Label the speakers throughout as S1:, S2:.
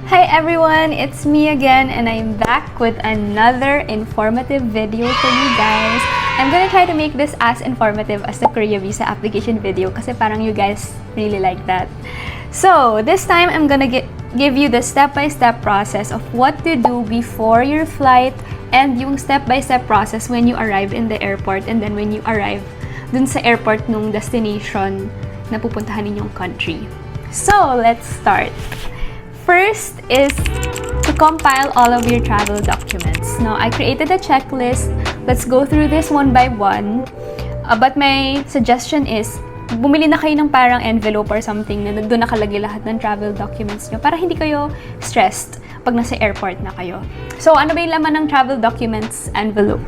S1: Hi everyone, it's me again and I'm back with another informative video for you guys. I'm gonna try to make this as informative as the Korea visa application video kasi parang you guys really like that. So, this time I'm gonna give you the step-by-step process of what to do before your flight and yung step-by-step process when you arrive in the airport and then when you arrive dun sa airport nung destination na pupuntahan ninyong country. So, let's start. First is to compile all of your travel documents. Now, I created a checklist. Let's go through this one by one. But my suggestion is, bumili na kayo ng parang envelope or something na doon nakalagay lahat ng travel documents nyo para hindi kayo stressed pag nasa airport na kayo. So, ano ba yung laman ng travel documents envelope?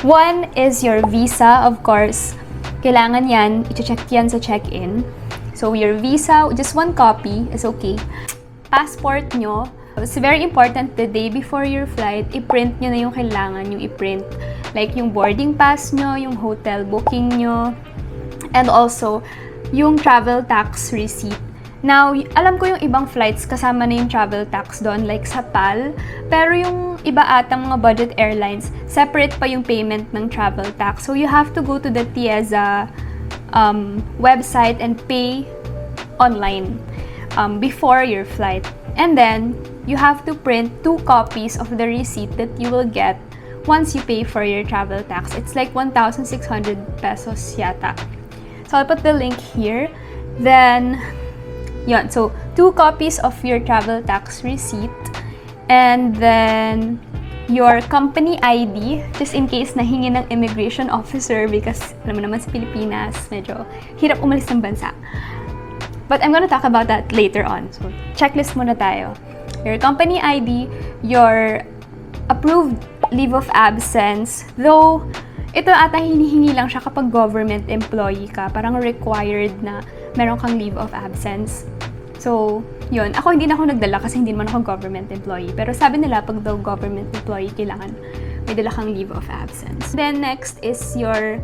S1: One is your visa, of course. Kailangan yan, i-check yan sa check-in. So, your visa, just one copy is okay. Passport nyo, it's very important the day before your flight, i-print nyo na yung kailangan yung i-print. Like yung boarding pass nyo, yung hotel booking nyo, and also yung travel tax receipt. Now, alam ko yung ibang flights kasama na yung travel tax doon, like sa PAL, pero yung iba atang mga budget airlines, separate pa yung payment ng travel tax. So, you have to go to the TIEZA website and pay online before your flight. And then, you have to print 2 copies of the receipt that you will get once you pay for your travel tax. It's like 1,600 pesos yata. So, I'll put the link here. Then, yun. So, 2 copies of your travel tax receipt. And then, your company ID, just in case nahingi ng immigration officer because, alam mo naman sa Pilipinas, medyo hirap umalis ng bansa. But I'm gonna talk about that later on. So, checklist muna tayo. Your company ID, your approved leave of absence. Though, ito ata hinihingi lang siya kapag government employee ka. Parang required na meron kang leave of absence. So, yun. Ako hindi na ako nagdala kasi hindi naman ako government employee. Pero sabi nila, pag daw government employee, kailangan may dala kang leave of absence. Then, next is your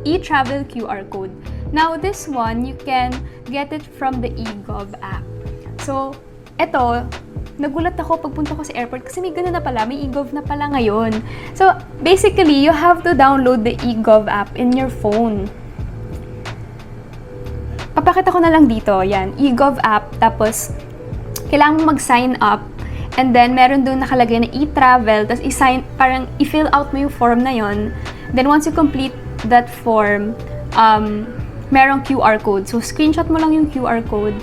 S1: e-travel QR code. Now, this one, you can get it from the eGov app. So, eto, nagulat ako pagpunta ko sa airport kasi may ganun na pala, may eGov na pala ngayon. So, basically, you have to download the eGov app in your phone. Papakita ko na lang dito, yan, eGov app, tapos, kailangan mong mag-sign up, and then, meron doon nakalagay na e-travel, tapos parang i-fill out mo yung form na yon. Then, once you complete that form, merong QR code. So, screenshot mo lang yung QR code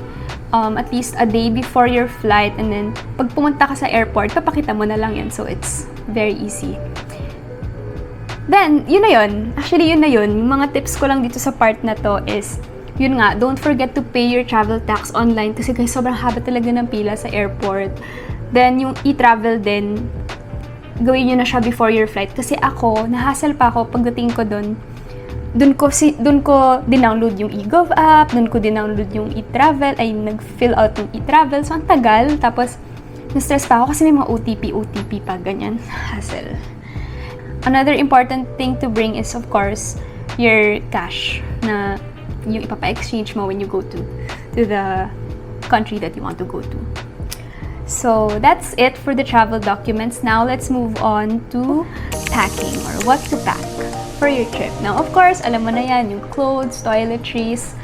S1: at least a day before your flight, and then, pag pumunta ka sa airport, papakita mo na lang yan. So, it's very easy. Then, yun na yun. Actually, yun na yun. Yung mga tips ko lang dito sa part na to is, yun nga, don't forget to pay your travel tax online kasi guys, sobrang haba talaga ng pila sa airport. Then, yung e-travel din, gawin nyo na siya before your flight. Kasi ako, nahassle pa ako pagdating ko doon ko dinownload yung eGov app, doon ko dinownload yung e-travel, nag-fill out yung e-travel. So, ang tagal. Tapos, na-stress pa ako kasi may mga OTP pa, ganyan. Hassle. Another important thing to bring is, of course, your cash na yung ipapa-exchange mo when you go to the country that you want to go to. So, that's it for the travel documents. Now, let's move on to packing or what to pack for your trip. Now, of course, alam mo na yan, yung clothes, toiletries,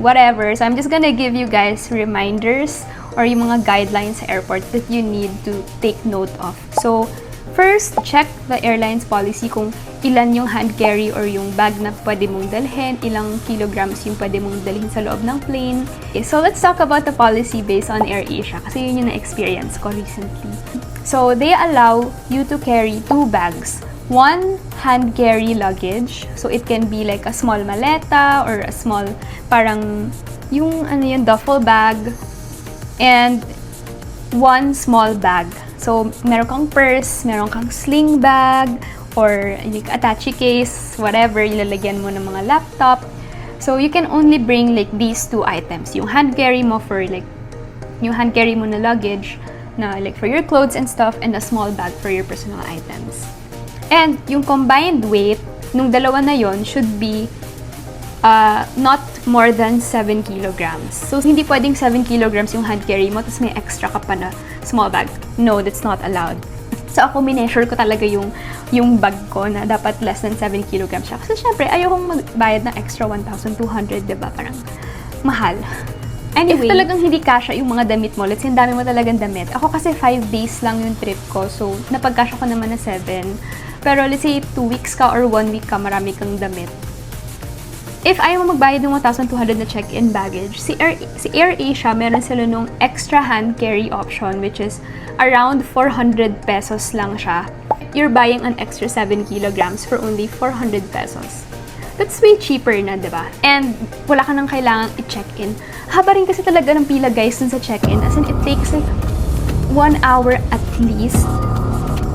S1: whatever. So, I'm just gonna give you guys reminders or yung mga guidelines sa airport that you need to take note of. So, first, check the airline's policy kung ilan yung hand carry or yung bag na pwede mong dalhin, ilang kilograms yung pwede mong dalhin sa loob ng plane. Okay, so, let's talk about the policy based on AirAsia kasi yun yung na-experience ko recently. So, they allow you to carry 2 bags. 1 hand carry luggage. So, it can be like a small maleta or a small, parang yung duffel bag. And 1 small bag. So, meron kang purse, meron kang sling bag, or like attache case, whatever, ilalagyan mo ng mga laptop. So, you can only bring like these 2 items. Yung hand carry mo for like, yung hand carry mo na luggage, na like for your clothes and stuff, and a small bag for your personal items. And yung combined weight nung dalawa na yon should be not more than 7 kilograms. So, hindi pwedeng 7 kilograms yung hand carry mo, tapos may extra ka pa na small bag. No, that's not allowed. So, ako, mineasure ko talaga yung bag ko na dapat less than 7 kilograms siya. Kasi, syempre, ayokong magbayad ng extra 1,200, diba? Parang mahal. Anyway, if talagang hindi kasha yung mga damit mo, let's say, dami mo talagang damit. Ako kasi 5 days lang yung trip ko, so, napagkasya ko naman na 7. Pero, let's say, 2 weeks ka or 1 week ka, marami kang damit. If ayaw mo magbayad ng 1,200 na check-in baggage, si AirAsia, meron sila nung extra hand carry option, which is around 400 pesos lang siya. You're buying an extra 7 kilograms for only 400 pesos. That's way cheaper na, diba? And wala ka nang kailangang i-check-in. Haba rin kasi talaga ng pila, guys, dun sa check-in. As in, it takes like 1 hour at least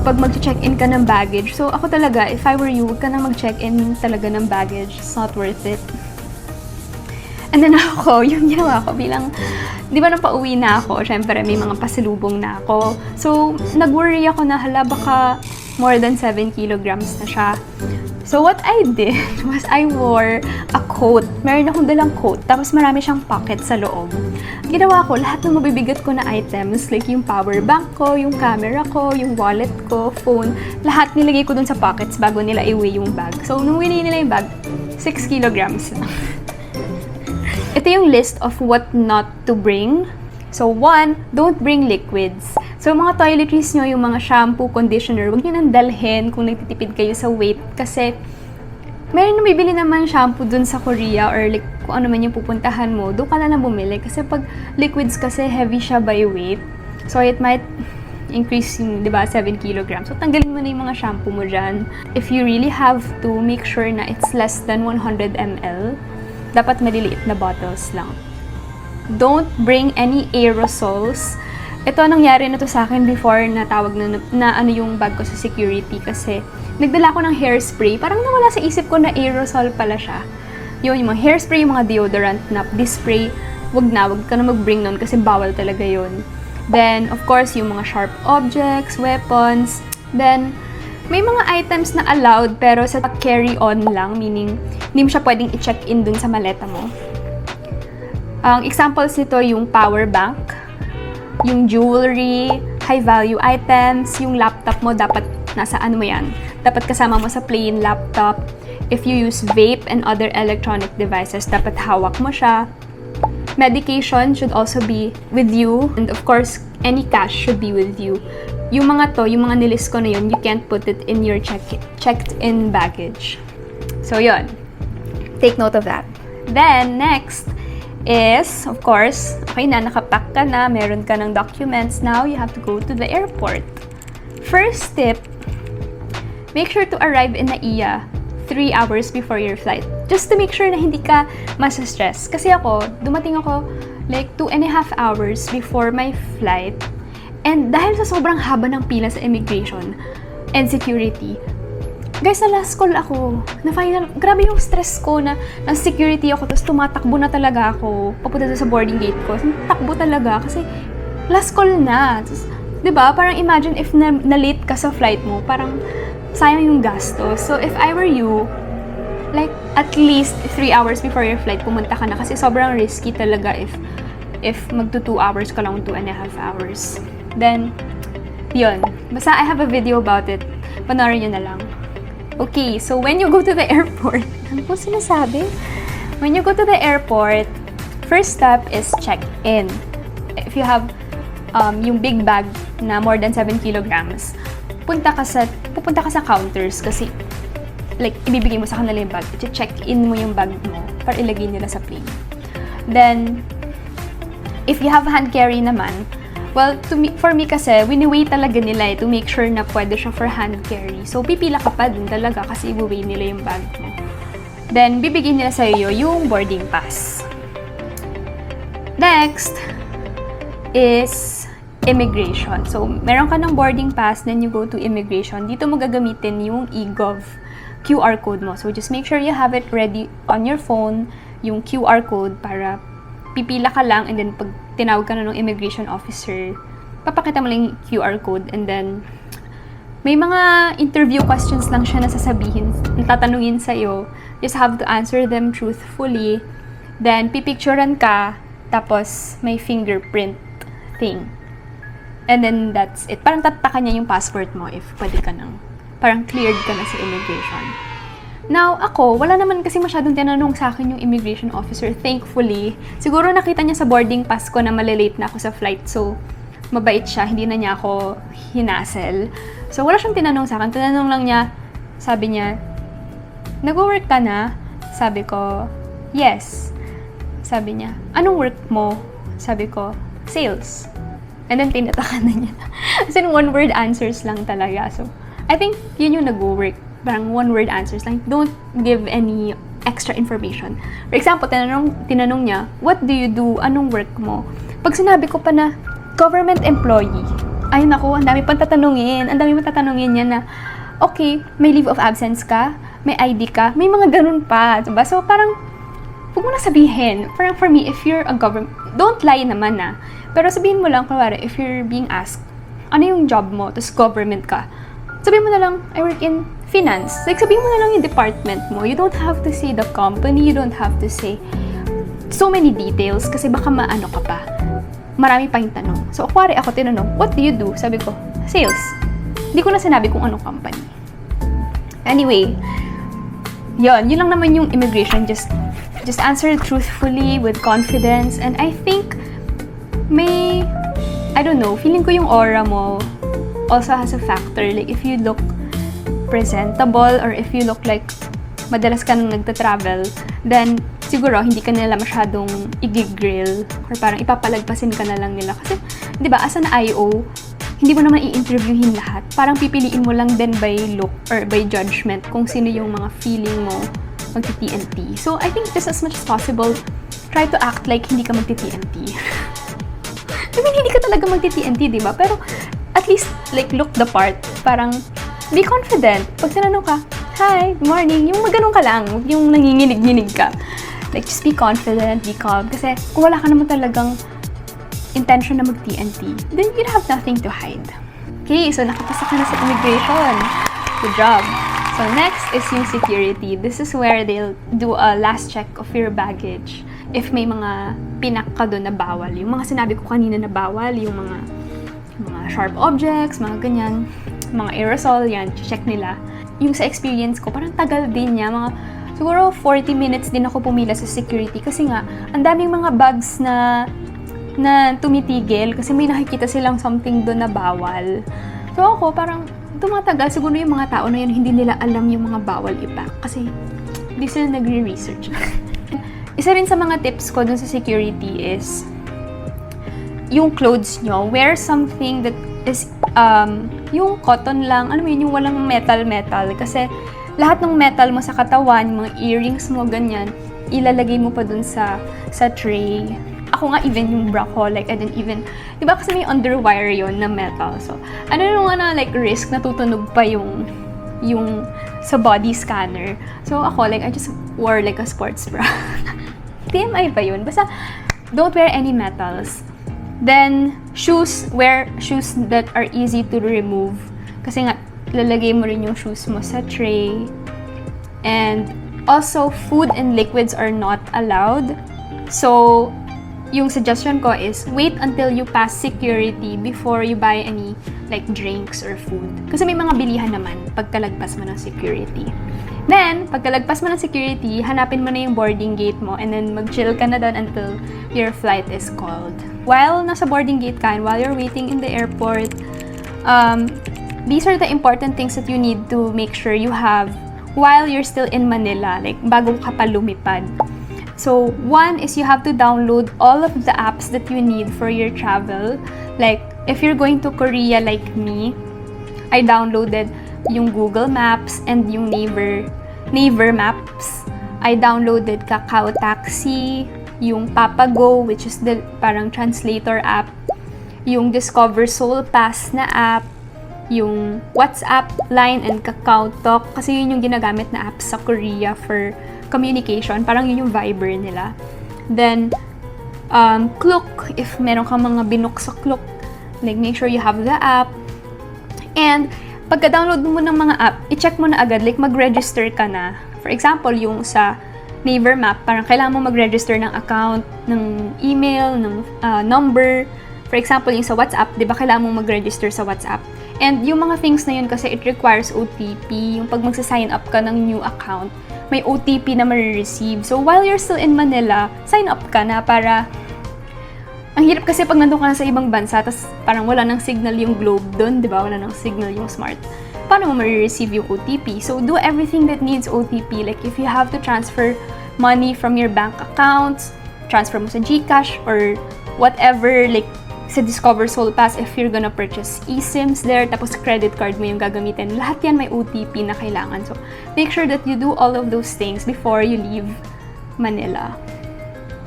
S1: pag mag-check-in ka ng baggage. So, ako talaga, if I were you, huwag ka na mag-check-in talaga ng baggage. It's not worth it. And then ako, yung ginawa ko bilang, di ba nung pauwi na ako, syempre may mga pasalubong na ako. So, nag-worry ako na, hala, baka more than 7 kilograms na siya. So, what I did was I wore a coat. Meron akong dalang coat, tapos marami siyang pocket sa loob. Ginawa ko, lahat ng mabibigat ko na items, like yung power bank ko, yung camera ko, yung wallet ko, phone, lahat nilagay ko dun sa pockets bago nila i-weigh yung bag. So, nung winay nila yung bag, 6 kilograms. Ito yung list of what not to bring. So, 1, don't bring liquids. So, mga toiletries nyo, yung mga shampoo, conditioner, huwag nyo nang dalhin kung nagtitipid kayo sa weight. Kasi, meron na bibili naman shampoo dun sa Korea or like, kung ano man yung pupuntahan mo, doon ka na lang bumili. Kasi pag liquids kasi, heavy siya by weight. So, it might increase yung, di ba, 7 kilograms. So, tanggalin mo na yung mga shampoo mo dyan. If you really have to, make sure na it's less than 100 ml. Dapat maliliit na bottles lang. Don't bring any aerosols. Ito, nangyari na to sa akin before na tawag na ano yung bag ko sa security kasi nagdala ko ng hairspray. Parang nawala sa isip ko na aerosol pala siya. Yun, yung mga hairspray, yung mga deodorant na spray, wag ka na mag-bring nun kasi bawal talaga yun. Then, of course, yung mga sharp objects, weapons. Then, may mga items na allowed pero sa carry-on lang, meaning hindi mo siya pwedeng i-check-in dun sa maleta mo. Ang examples nito yung power bank, yung jewelry, high-value items, yung laptop mo, dapat nasa ano mo yan. Dapat kasama mo sa plain laptop. If you use vape and other electronic devices, dapat hawak mo siya. Medication should also be with you. And of course, any cash should be with you. Yung mga nilist ko na yun, you can't put it in your checked-in baggage. So, yun. Take note of that. Then, next is, of course, okay na, nakapack ka na, meron ka ng documents. Now, you have to go to the airport. First tip, make sure to arrive in NAIA 3 hours before your flight. Just to make sure na hindi ka masa-stress. Kasi ako, dumating ako like 2.5 hours before my flight. And dahil sa sobrang haba ng pila sa immigration and security, guys, na last call ako. Na final, grabe yung stress ko na security ako, tapos tumatakbo na talaga ako papunta sa boarding gate ko. Takbo talaga kasi last call na. Tapos, 'di ba? Parang imagine if na-late ka sa flight mo, parang sayang yung gasto. So, if I were you, like at least 3 hours before your flight, pumunta ka na kasi sobrang risky talaga if magto 2 hours ka lang, 2.5 hours. Then, yun. Basta I have a video about it. Panoorin nyo na lang. Okay, so when you go to the airport, ano po sinasabi? When you go to the airport, first step is check-in. If you have yung big bag na more than 7 kilograms, pupunta ka sa counters kasi like, ibibigay mo sa kanila yung bag. I-check-in mo yung bag mo para ilagay nila sa plane. Then, if you have hand carry naman, well, for me kasi, wini-weigh talaga nila to make sure na pwede siya for hand carry. So, pipila ka pa din talaga kasi i-weigh nila yung bag mo. Then, bibigyan nila sa'yo yung boarding pass. Next is immigration. So, meron ka ng boarding pass, then you go to immigration. Dito mo gagamitin yung eGov QR code mo. So, just make sure you have it ready on your phone, yung QR code para pipila ka lang, and then pag tinawag ka na ng immigration officer, papakita mo lang yung QR code, and then may mga interview questions lang siya na sasabihin, tatanungin sa'yo. You just have to answer them truthfully. Then, pipicturean ka, tapos may fingerprint thing. And then, that's it. Parang tatakan niya yung passport mo if pwede ka nang. Parang cleared ka na sa immigration. Now, ako, wala naman kasi masyadong tinanong sa akin yung immigration officer, thankfully. Siguro nakita niya sa boarding pass ko na malilate na ako sa flight, so mabait siya, hindi na niya ako hinasel. So, wala siyang tinanong sa akin. Tinanong lang niya, sabi niya, nag-work ka na? Sabi ko, yes. Sabi niya, anong work mo? Sabi ko, sales. And then, tinatakan na niya. Kasi one-word answers lang talaga. So, I think yun yung nag-work. Parang one-word answers lang. Don't give any extra information. For example, tinanong niya, what do you do? Anong work mo? Pag sinabi ko pa na, government employee, ayun ako, ang dami pang tatanungin. Ang dami pang tatanungin niya na, okay, may leave of absence ka? May ID ka? May mga ganun pa. Diba? So, parang, huwag mo na sabihin. Parang for me, if you're a government, don't lie naman na. Pero sabihin mo lang, kunwari, if you're being asked, ano yung job mo? Tapos government ka. Sabihin mo na lang, I work in finance. Like, sabihin mo na lang yung department mo. You don't have to say the company. You don't have to say so many details kasi baka maano ka pa. Marami pa yung tanong. So, akwari ako tinanong, what do you do? Sabi ko, sales. Hindi ko na sinabi kung anong company. Anyway, yun lang naman yung immigration. Just answer truthfully with confidence. And I think I don't know, feeling ko yung aura mo also has a factor. Like, if you look presentable or if you look like madalas ka nang nagta-travel, then siguro hindi ka nila masyadong i-grill or parang ipapalagpasin ka na lang nila. Kasi, di ba, as an IO, hindi mo naman i-interviewin lahat. Parang pipiliin mo lang din by look or by judgment kung sino yung mga feeling mo magti-TNT. So, I think just as much as possible, try to act like hindi ka magti-TNT. I mean, hindi ka talaga magti-TNT, di ba? Pero, at least, like, look the part. Parang, be confident. Pag sinanong ka, hi, good morning, yung maganon ka lang, yung nanginginig-ginig ka. Like, just be confident, be calm. Kasi, kung wala ka naman talagang intention na mag-TNT, then you'd have nothing to hide. Okay, so nakapasa ka na sa immigration. Good job. So, next is yung security. This is where they'll do a last check of your baggage. If may mga pinak ka doon na bawal. Yung mga sinabi ko kanina na bawal, yung mga sharp objects, mga ganyan, mga aerosol, yan, check nila. Yung sa experience ko, parang tagal din niya. Siguro 40 minutes din ako pumila sa security kasi nga, ang daming mga bags na tumitigil kasi may nakikita silang something doon na bawal. So ako, parang tumatagal. Siguro yung mga tao na yun, hindi nila alam yung mga bawal ipack kasi hindi sila nagre-research. Isa rin sa mga tips ko dun sa security is yung clothes nyo, wear something that is yung cotton lang, alam mo yun, yung walang metal kasi lahat ng metal mo sa katawan, mga earrings mo, ganyan, ilalagay mo pa dun sa tray. Ako nga, even yung bra ko, like, I didn't even, diba kasi may underwire yon na metal. So, ano yung like, risk na tutunog pa yung sa body scanner. So, ako, like, I just wore, like, a sports bra. TMI pa yun. Basta, don't wear any metals. Then, shoes, wear shoes that are easy to remove. Kasi nga, lalagay mo rin yung shoes mo sa tray. And, also, food and liquids are not allowed. So, yung suggestion ko is, wait until you pass security before you buy any, like, drinks or food. Kasi may mga bilihan naman pagkalagpas mo ng security. Then, pagkalagpas mo ng security, hanapin mo na yung boarding gate mo and then mag-chill ka na doon until your flight is called. While nasa boarding gate ka and while you're waiting in the airport, these are the important things that you need to make sure you have while you're still in Manila, like bago ka pa lumipad. So, one is you have to download all of the apps that you need for your travel. Like, if you're going to Korea like me, I downloaded yung Google Maps and yung Naver Maps. I downloaded Kakao Taxi, yung Papago, which is the parang translator app, yung Discover Seoul Pass na app, yung WhatsApp, Line, and Kakao Talk, kasi yun yung ginagamit na app sa Korea for communication. Parang yun yung Viber nila. Then, Klook, if meron kang mga binook sa Klook, like make sure you have the app. And pagka-download mo ng mga app, i-check mo na agad, like mag-register ka na. For example, yung sa Naver Map, parang kailangan mo mag-register ng account, ng email, ng number. For example, yung sa WhatsApp, di ba kailangan mo mag-register sa WhatsApp? And yung mga things na yun kasi it requires OTP. Yung pag magsa-sign up ka ng new account, may OTP na marireceive. So, while you're still in Manila, sign up ka na para... Ang hirap kasi pag nandun ka na sa ibang bansa, tapos parang wala nang signal yung globe doon, di ba? Wala nang signal yung smart. Paano mo marireceive yung OTP? So, do everything that needs OTP. Like, if you have to transfer money from your bank accounts, transfer mo sa GCash, or whatever, like, sa Discover Soul Pass, if you're gonna purchase eSIMs there, tapos credit card mo yung gagamitin, lahat yan may OTP na kailangan. So, make sure that you do all of those things before you leave Manila.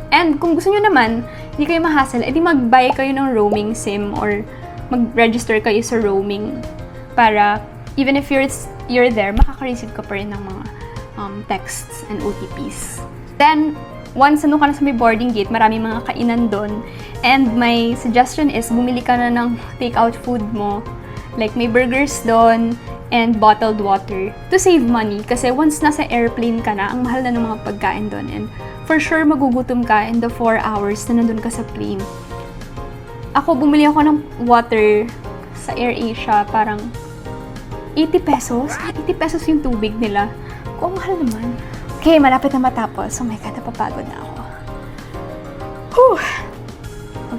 S1: And kung gusto nyo naman, hindi kayo ma-hassle, edi mag-buy kayo ng roaming SIM or mag-register kayo sa roaming para even if you're there, makaka-receive ka pa rin ng mga texts and OTPs. Then, once ano ka na sa may boarding gate, marami mga kainan doon. And my suggestion is, bumili ka na ng take-out food mo. Like, may burgers doon and bottled water to save money. Kasi once nasa airplane ka na, ang mahal na ng mga pagkain doon. And for sure, magugutom ka in the 4 hours na nandun ka sa plane. Ako, bumili ako ng water sa AirAsia, parang 80 pesos. 80 pesos yung tubig nila. Kung mahal naman. Okay, malapit na matapos. Oh my God, napapagod na ako. Whew!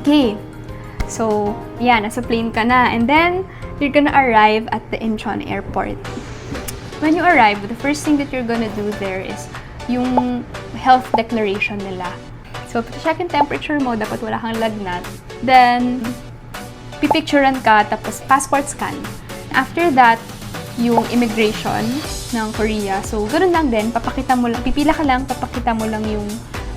S1: Okay. So, yeah, nasa plane ka na. And then, you're gonna arrive at the Incheon airport. When you arrive, the first thing that you're gonna do there is yung health declaration nila. So, check yung temperature mo, dapat wala kang lagnat. Then, pipicturean ka, tapos passport scan. After that, yung immigration ng Korea. So, ganoon lang din, papakita mo lang, pipila ka lang, papakita mo lang yung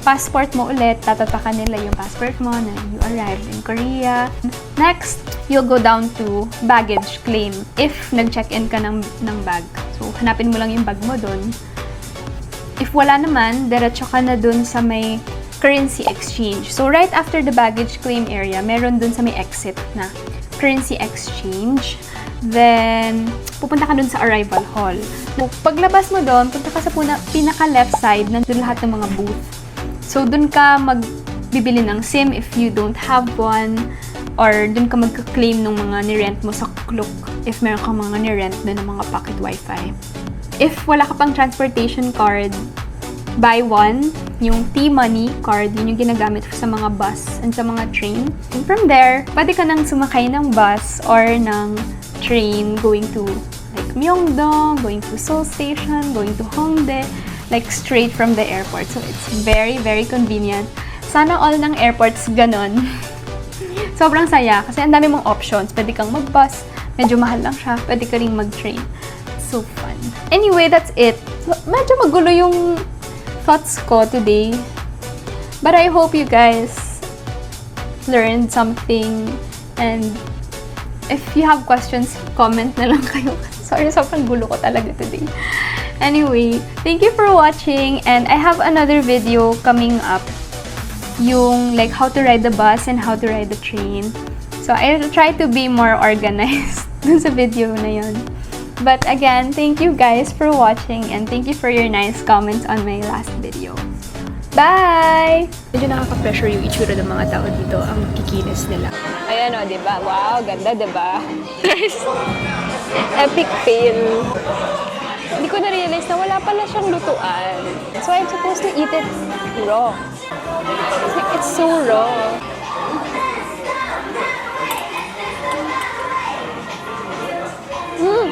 S1: passport mo ulit, tatatakan nila yung passport mo na you arrived in Korea. Next, you'll go down to baggage claim if nag-check-in ka ng bag. So, hanapin mo lang yung bag mo dun. If wala naman, diretso ka na dun sa may currency exchange. So, right after the baggage claim area, meron dun sa may exit na currency exchange. Then, pupunta ka dun sa arrival hall. So, paglabas mo dun, punta ka sa pinaka-left side, nandun lahat ng mga booth. So, dun ka magbibili ng SIM if you don't have one, or dun ka magka-claim ng mga nirent mo sa Klook if meron kang mga nirent na ng mga pocket wifi. If wala ka pang transportation card, buy one, yung T-Money card, yun yung ginagamit sa mga bus and sa mga train. And from there, pwede ka nang sumakay ng bus or ng train going to like Myeongdong, going to Seoul Station, going to Hongdae, like straight from the airport. So it's very, very convenient. Sana all ng airports ganon. Sobrang saya kasi ang dami mong options. Pwede kang mag-bus, medyo mahal lang siya. Pwede ka ring mag-train. So fun. Anyway, that's it. Medyo magulo yung thoughts ko today. But I hope you guys learned something, and if you have questions, comment na lang kayo. Sorry, sobrang gulo ko talaga today. Anyway, thank you for watching, and I have another video coming up. Yung like how to ride the bus and how to ride the train. So I'll try to be more organized dun sa video na yun. But again, thank you guys for watching, and thank you for your nice comments on my last video. Bye! Medyo nakaka-pressure yung itsura ng mga tao dito, ang kikinis nila. Ayan o, diba? Wow, ganda, diba? Epic fail. Hindi ko na-realize na wala pala siyang lutuan. So I'm supposed to eat it raw. It's so raw. Mm.